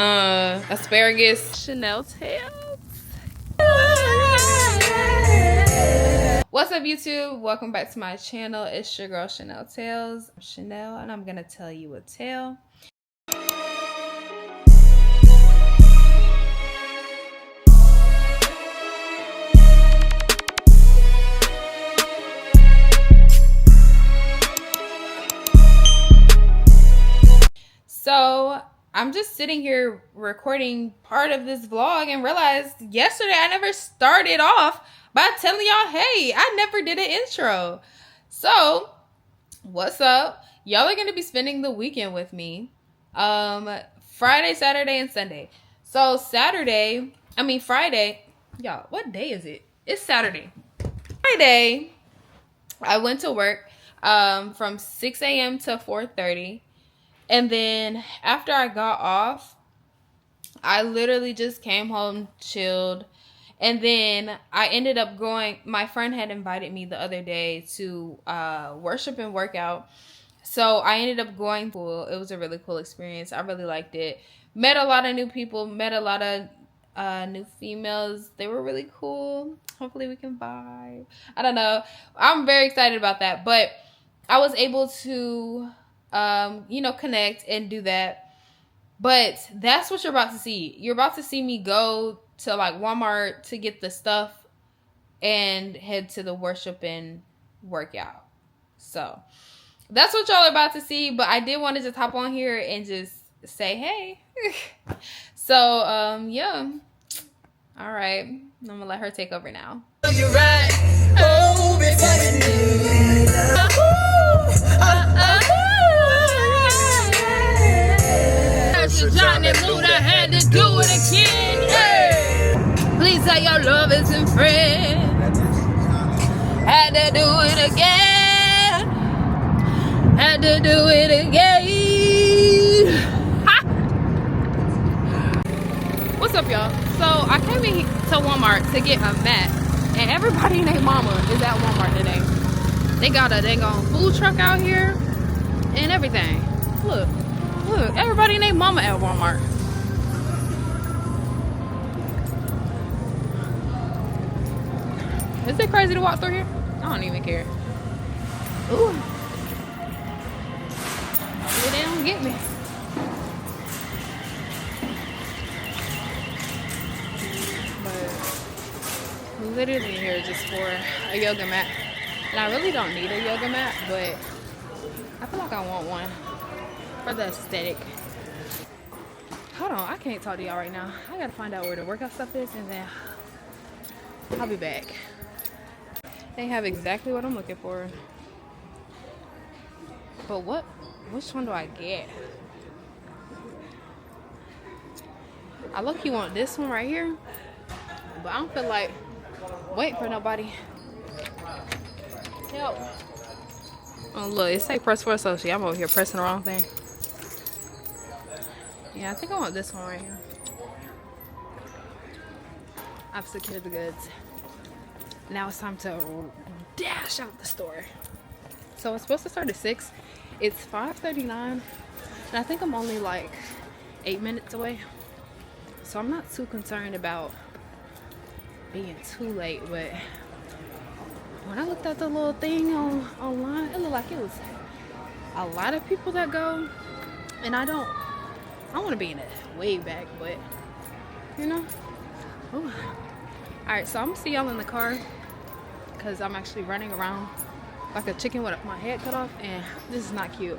asparagus. ChanellTales. What's up, YouTube? Welcome back to my channel. It's your girl ChanellTales. I'm Chanel, and I'm gonna tell you a tale. So I'm just sitting here recording part of this vlog and realized yesterday I never started off by telling y'all, hey, I never did an intro. So what's up? Y'all are gonna be spending the weekend with me. Friday, Saturday, and Sunday. So Friday, y'all, what day is it? It's Saturday. Friday, I went to work from 6 a.m. to 4:30. And then after I got off, I literally just came home, chilled. And then I ended up going, my friend had invited me the other day to worship and work out. So I ended up going. Cool. It was a really cool experience. I really liked it. Met a lot of new people, met a lot of new females. They were really cool. Hopefully we can vibe. I don't know. I'm very excited about that. But I was able to connect and do that. But that's what you're about to see. You're about to see me go to like Walmart to get the stuff and head to the worship and workout. So that's what y'all are about to see. But I did want to just hop on here and just say hey. So yeah. All right. I'm gonna let her take over now. You're right. Oh, Johnny Mood, I had to do it again. Hey. Please tell your lovers and friends. Had to do it again. Had to do it again. Ha! What's up, y'all? So I came in to Walmart to get a mat, and everybody and their mama is at Walmart today. They got a dang on food truck out here and everything. Look. Look, everybody and their mama at Walmart. Is it crazy to walk through here? I don't even care. Ooh. They don't get me. But literally here just for a yoga mat. And I really don't need a yoga mat, but I feel like I want one. For the aesthetic. Hold on, I can't talk to y'all right now. I gotta find out where the workout stuff is, and then I'll be back. They have exactly what I'm looking for. But which one do I get? I look, you want this one right here, but I don't feel like waiting for nobody. Help. Oh look, it say press for associate. I'm over here pressing the wrong thing. Yeah, I think I want this one right here. I've secured the goods. Now it's time to dash out the store. So it's supposed to start at 6. It's 5:39, and I think I'm only like 8 minutes away. So I'm not too concerned about being too late, but when I looked at the little thing online, it looked like it was a lot of people that go, and I want to be in it way back, but you know. Ooh. All right, so I'm gonna see y'all in the car because I'm actually running around like a chicken with my head cut off, and this is not cute.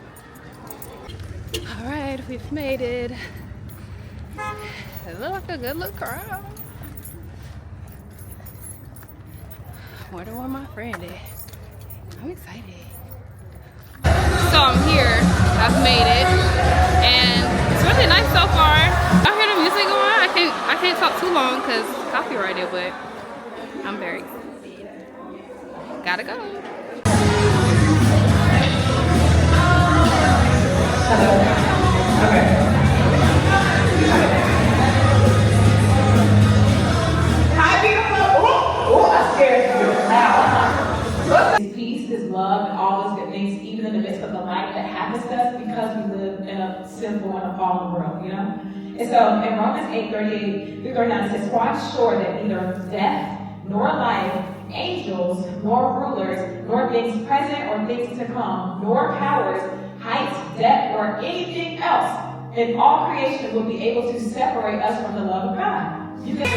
All right, we've made it. It looks like a good little crowd. Wonder where my friend is. I'm excited. So I'm here. I've made it, and it's really nice so far. I hear the music going. I can't talk too long because copyrighted, but I'm very excited. Gotta go. His peace, his love, and all those good things, even in the midst of the life that happens to us because we live in a sinful and a fallen world, you know? And so in Romans 8:38-39, it says, "For I'm sure that neither death nor life, angels, nor rulers, nor things present or things to come, nor powers, height, depth, or anything else in all creation will be able to separate us from the love of God." You This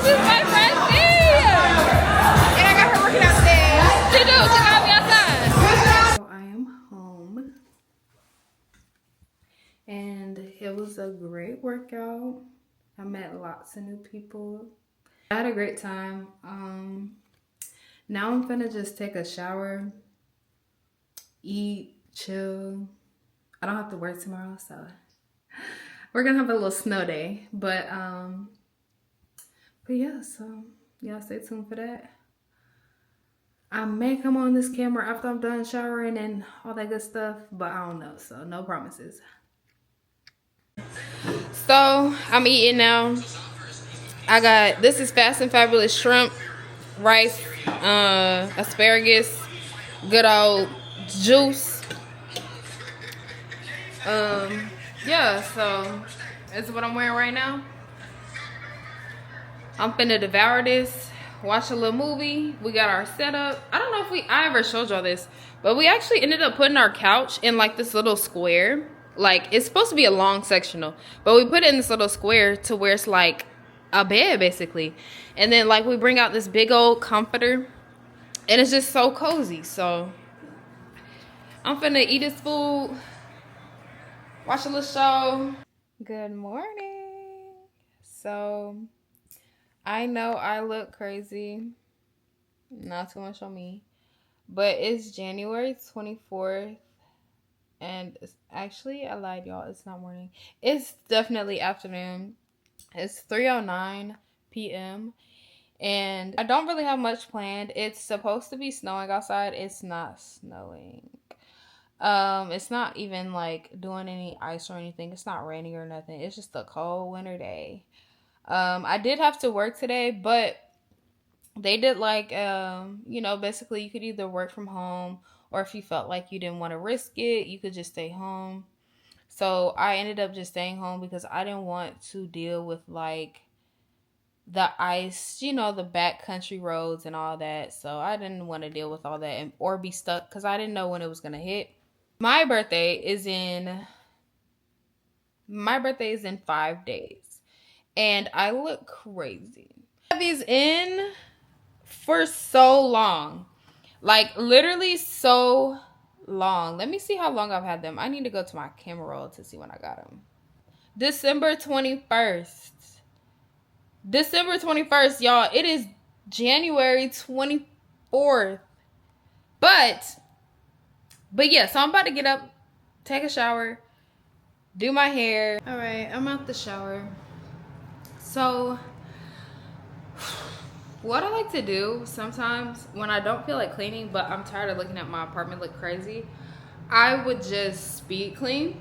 is my friend C. And I got her working out today. She do. She got me outside. So I am home. And it was a great workout. I met lots of new people. I had a great time. Now I'm finna just take a shower, eat, chill. I don't have to work tomorrow, so we're gonna have a little snow day. But yeah, so y'all stay tuned for that. I may come on this camera after I'm done showering and all that good stuff, but I don't know, so no promises. So I'm eating now. I got, this is Fast and Fabulous shrimp, rice, asparagus, good old juice. Yeah, so this is what I'm wearing right now. I'm finna devour this, watch a little movie. We got our setup. I don't know if I ever showed y'all this, but we actually ended up putting our couch in like this little square. Like, it's supposed to be a long sectional, but we put it in this little square to where it's like a bed basically. And then like we bring out this big old comforter and it's just so cozy. So I'm finna eat this food, watch a little show. Good morning. So I know I look crazy, not too much on me, but it's January 24th. And actually, I lied, y'all. It's not morning. It's definitely afternoon. It's 3:09 p.m. And I don't really have much planned. It's supposed to be snowing outside. It's not snowing. It's not even like doing any ice or anything. It's not raining or nothing. It's just a cold winter day. I did have to work today, but they did like, you know, basically you could either work from home, or if you felt like you didn't want to risk it, you could just stay home. So I ended up just staying home because I didn't want to deal with like the ice, you know, the backcountry roads and all that. So I didn't want to deal with all that or be stuck because I didn't know when it was going to hit. My birthday is in 5 days and I look crazy. I have these in for so long. Like, literally so long. Let me see how long I've had them. I need to go to my camera roll to see when I got them. December 21st. December 21st, y'all. It is January 24th. But yeah, so I'm about to get up, take a shower, do my hair. All right, I'm out the shower. So what I like to do sometimes when I don't feel like cleaning, but I'm tired of looking at my apartment look crazy, I would just speed clean.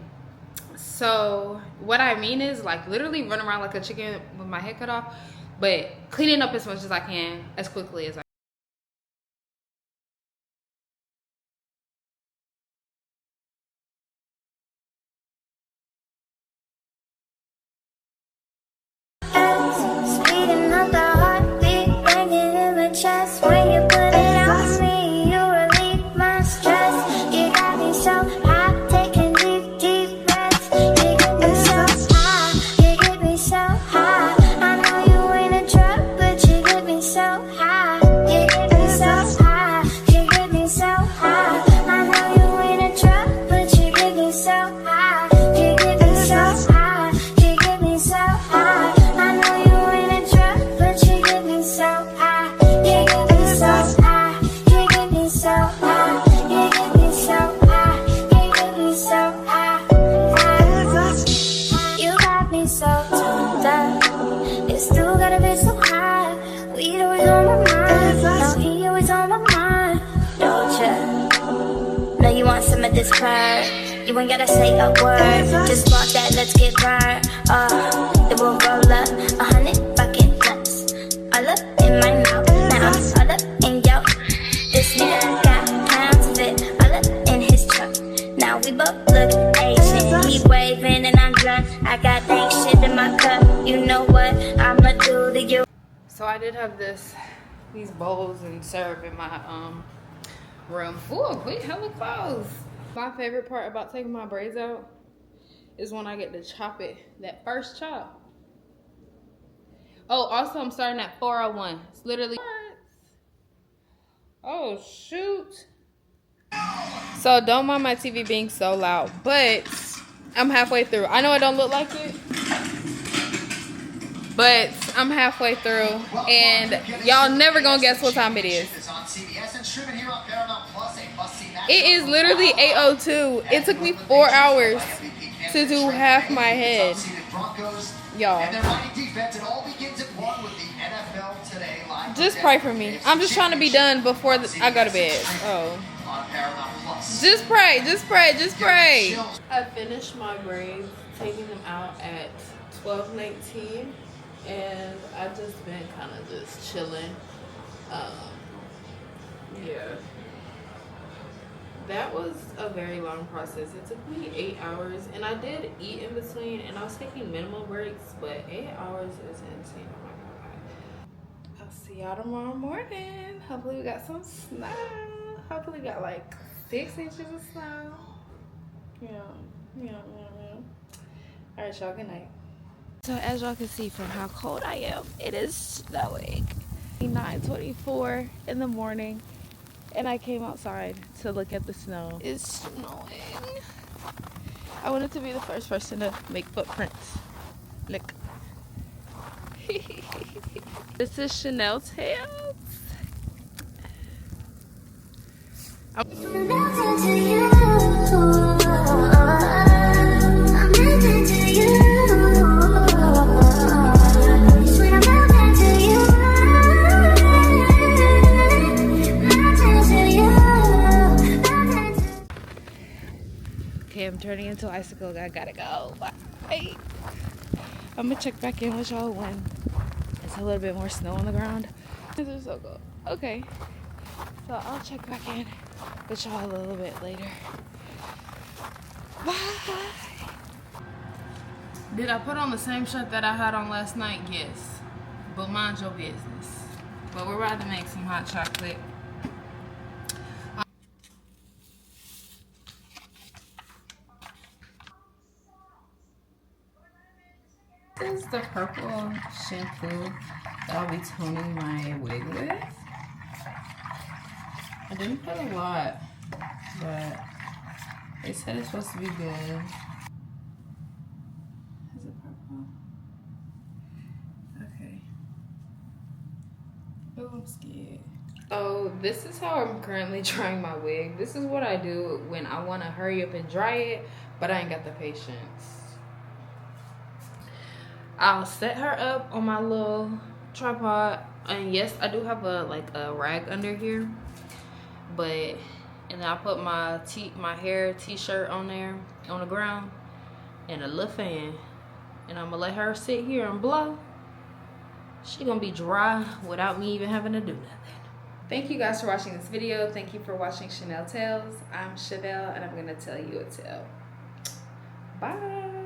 So what I mean is like literally run around like a chicken with my head cut off, but cleaning up as much as I can, as quickly as I can. Speeding up the heartbeat, banging in my chest. When you put it on me, you relieve my stress. You got me so high, taking deep, deep breaths. You get me so high, you get me so high. I know you ain't a drug, but you get me so high. purr. You ain't gotta say a word. Just walk that, let's get burned. Then we'll roll up 100 fucking nuts. All up in my mouth now, all up in yo. This nigga got pounds of it, all up in his truck. Now we both look Asian. He waving and I'm drunk. I got dank shit in my cup. You know what I'ma do to you. So I did have these bowls and syrup in my room. Ooh, we hella close. My favorite part about taking my braids out is when I get to chop it. That first chop. Oh, also I'm starting at 401. It's literally. Oh shoot. So don't mind my TV being so loud, but I'm halfway through. I know I don't look like it, but I'm halfway through, and y'all never gonna guess what time it is. It is literally 8:02. It took me 4 hours to do half my head, y'all. Just pray for me. I'm just trying to be done before I go to bed. Oh. Just pray, just pray, just pray. I finished my braids, taking them out at 12:19, and I just been kind of just chilling. Yeah. That was a very long process. It took me 8 hours, and I did eat in between, and I was taking minimal breaks, but 8 hours is insane. Oh my god. I'll see y'all tomorrow morning. Hopefully we got some snow. Hopefully we got like 6 inches of snow. Yeah. All right, y'all, good night. So as y'all can see from how cold I am, it is snowing. 9:24 in the morning, and I came outside to look at the snow. It's snowing. I wanted to be the first person to make footprints. Look. This is ChanellTales. Okay, I'm turning into icicle. I gotta go. Bye. I'm gonna check back in with y'all when it's a little bit more snow on the ground. This is so cool. Okay, so I'll check back in with y'all a little bit later. Bye. Did I put on the same shirt that I had on last night? Yes, but mind your business. But we're about to make some hot chocolate. This is the purple shampoo that I'll be toning my wig with. I didn't put a lot, but they said it's supposed to be good. Is it purple? Okay. Oh, I'm scared. So this is how I'm currently drying my wig. This is what I do when I want to hurry up and dry it, but I ain't got the patience. I'll set her up on my little tripod, and yes, I do have a rag under here, and then I put my hair t-shirt on there on the ground and a little fan, and I'm gonna let her sit here and blow. She gonna be dry without me even having to do nothing. Thank you guys for watching this video. Thank you for watching ChanellTales. I'm Chevelle, and I'm gonna tell you a tale. Bye.